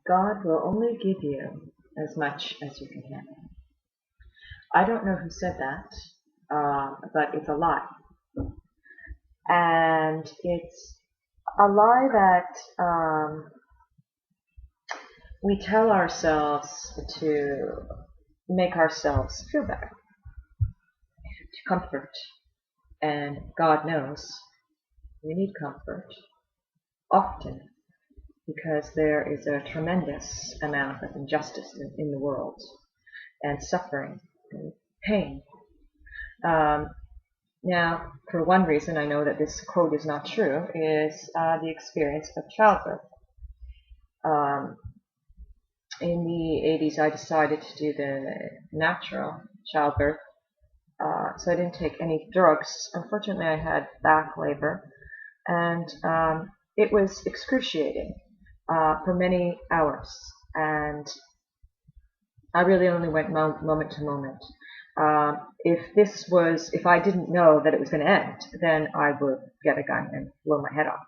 God will only give you as much as you can handle. I don't know who said that, but it's a lie. And it's a lie that we tell ourselves to make ourselves feel better, to comfort. And God knows we need comfort often because there is a tremendous amount of injustice in the world and suffering and pain. Now, for one reason, I know that this quote is not true, is the experience of childbirth. In the 80s, I decided to do the natural childbirth, so I didn't take any drugs. Unfortunately, I had back labor, and it was excruciating for many hours, and I really only went moment to moment. If I didn't know that it was going to end, then I would get a gun and blow my head off.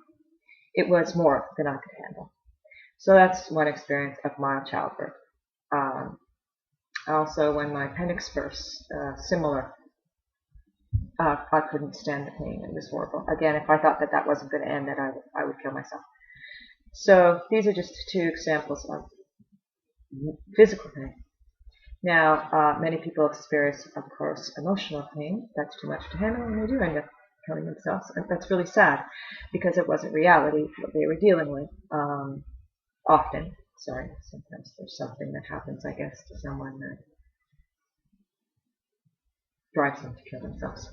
It was more than I could handle. So that's one experience of mild childbirth. Also, when my appendix burst, similar. I couldn't stand the pain. It was horrible. Again, if I thought that wasn't going to end, then I would kill myself. So these are just two examples of physical pain. Now, many people experience, of course, emotional pain. That's too much to handle, and they do end up killing themselves. And that's really sad because it wasn't reality what they were dealing with. Often, sometimes there's something that happens, I guess, to someone that drives them to kill themselves.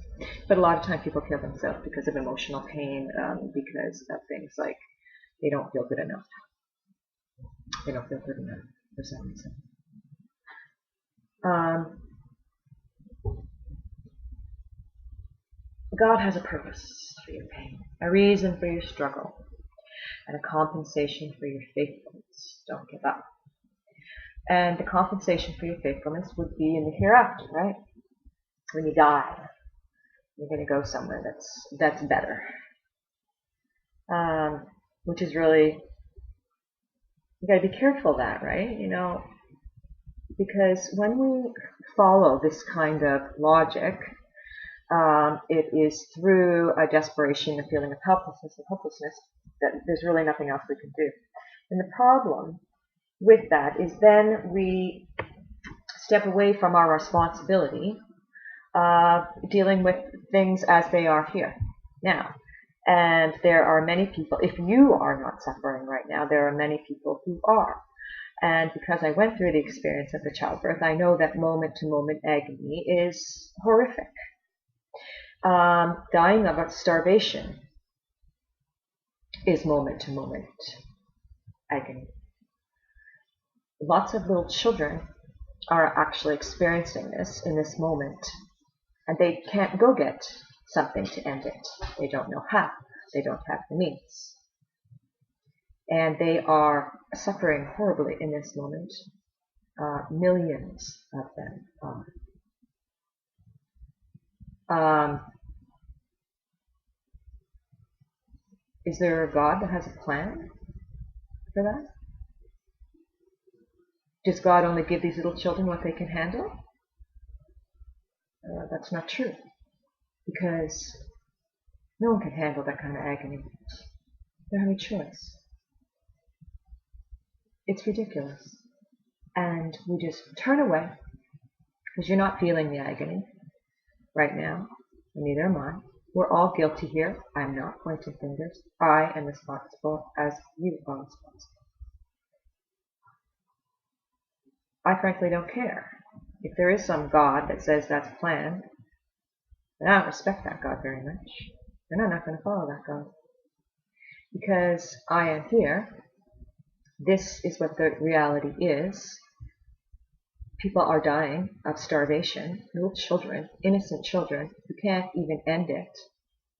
But a lot of time people kill themselves because of emotional pain, because of things like they don't feel good enough. They don't feel good enough for some reason. God has a purpose for your pain, a reason for your struggle, and a compensation for your faithfulness. Don't give up. And the compensation for your faithfulness would be in the hereafter, right? When you die, you're going to go somewhere that's better. Which is really, you got to be careful of that, right? Because when we follow this kind of logic, it is through a desperation, a feeling of helplessness and hopelessness, that there's really nothing else we can do. And the problem with that is then we step away from our responsibility of dealing with things as they are here now. And there are many people, if you are not suffering right now, there are many people who are. And because I went through the experience of the childbirth, I know that moment-to-moment agony is horrific. Dying of starvation is moment-to-moment agony. Lots of little children are actually experiencing this in this moment, and they can't go get something to end it. They don't know how. They don't have the means. And they are suffering horribly in this moment. Millions of them are. Is there a God that has a plan for that? Does God only give these little children what they can handle? That's not true, because no one can handle that kind of agony. They don't have a choice. It's ridiculous. And we just turn away, because you're not feeling the agony right now, and neither am I. We're all guilty here. I'm not pointing fingers. I am responsible as you are responsible. I frankly don't care. If there is some God that says that's a plan, then I don't respect that God very much. And I'm not going to follow that God. Because I am here. This is what the reality is. People are dying of starvation. Little children, innocent children, who can't even end it.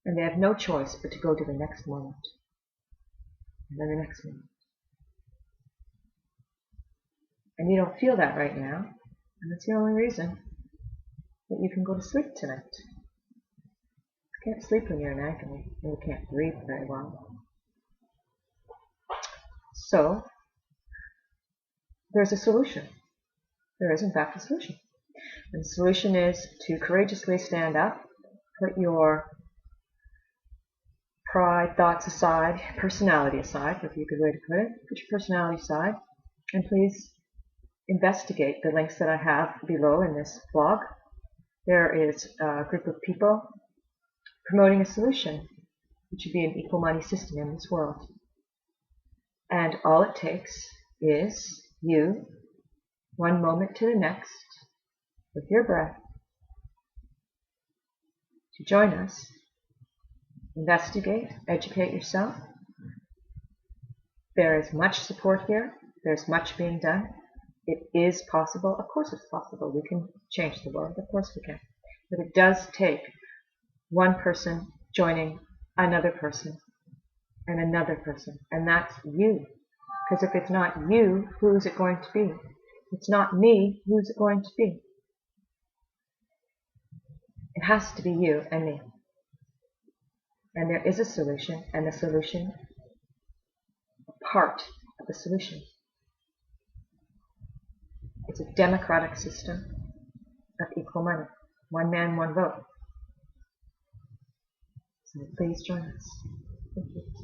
And they have no choice but to go to the next moment. And then the next moment. And you don't feel that right now. And that's the only reason that you can go to sleep tonight. You can't sleep when you're in agony. And you can't breathe very well. So, there's a solution. There is, in fact, a solution. And the solution is to courageously stand up, put your pride, thoughts aside, personality aside, would be a good way to put it. Put your personality aside, and please investigate the links that I have below in this blog. There is a group of people promoting a solution, which would be an equal money system in this world. And all it takes is you, one moment to the next, with your breath, to join us, investigate, educate yourself. There is much support here. There's much being done. It is possible. Of course it's possible. We can change the world. Of course we can. But it does take one person joining another person and another person. And that's you. Because if it's not you, who's it going to be? If it's not me, who's it going to be? It has to be you and me. And there is a solution, and the solution, a part of the solution. It's a democratic system of equal money. One man, one vote. So please join us. Thank you.